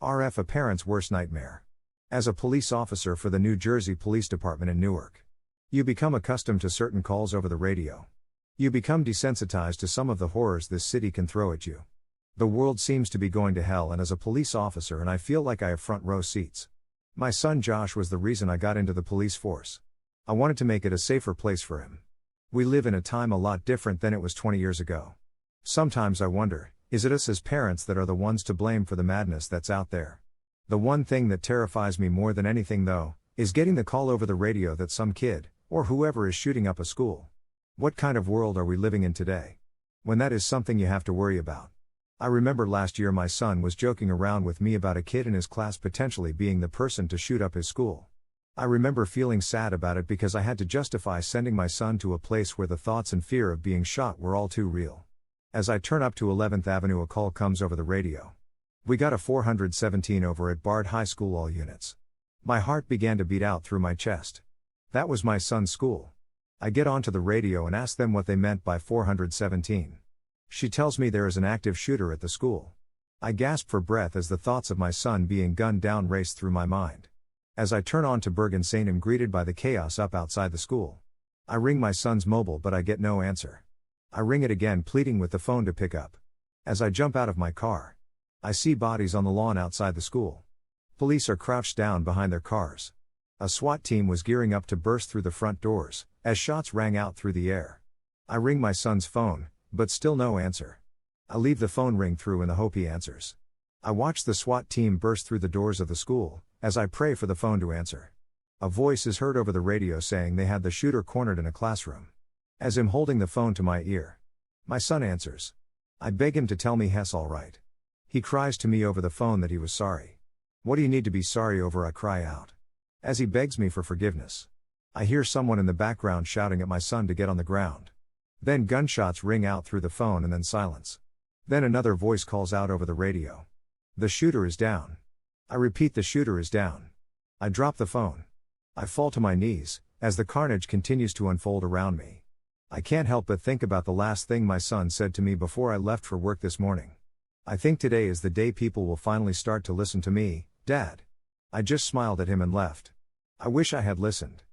RF a parent's worst nightmare. As a police officer for the New Jersey Police Department in Newark, you become accustomed to certain calls over the radio. You become desensitized to some of the horrors this city can throw at you. The world seems to be going to hell, and as a police officer, and I feel like I have front row seats. My son Josh was the reason I got into the police force. I wanted to make it a safer place for him. We live in a time a lot different than it was 20 years ago. Sometimes I wonder, is it us as parents that are the ones to blame for the madness that's out there? The one thing that terrifies me more than anything, though, is getting the call over the radio that some kid, or whoever, is shooting up a school. What kind of world are we living in today, when that is something you have to worry about? I remember last year my son was joking around with me about a kid in his class potentially being the person to shoot up his school. I remember feeling sad about it because I had to justify sending my son to a place where the thoughts and fear of being shot were all too real. As I turn up to 11th Avenue, a call comes over the radio. We got a 417 over at Bard High School, all units. My heart began to beat out through my chest. That was my son's school. I get onto the radio and ask them what they meant by 417. She tells me there is an active shooter at the school. I gasp for breath as the thoughts of my son being gunned down race through my mind. As I turn on to Bergen St. am greeted by the chaos up outside the school. I ring my son's mobile but I get no answer. I ring it again, pleading with the phone to pick up. As I jump out of my car, I see bodies on the lawn outside the school. Police are crouched down behind their cars. A SWAT team was gearing up to burst through the front doors, as shots rang out through the air. I ring my son's phone, but still no answer. I leave the phone ring through in the hope he answers. I watch the SWAT team burst through the doors of the school, as I pray for the phone to answer. A voice is heard over the radio saying they had the shooter cornered in a classroom. As I'm holding the phone to my ear, my son answers. I beg him to tell me he's all right. He cries to me over the phone that he was sorry. What do you need to be sorry over? I cry out. As he begs me for forgiveness, I hear someone in the background shouting at my son to get on the ground. Then gunshots ring out through the phone and then silence. Then another voice calls out over the radio. The shooter is down. I repeat, the shooter is down. I drop the phone. I fall to my knees, as the carnage continues to unfold around me. I can't help but think about the last thing my son said to me before I left for work this morning. I think today is the day people will finally start to listen to me, Dad. I just smiled at him and left. I wish I had listened.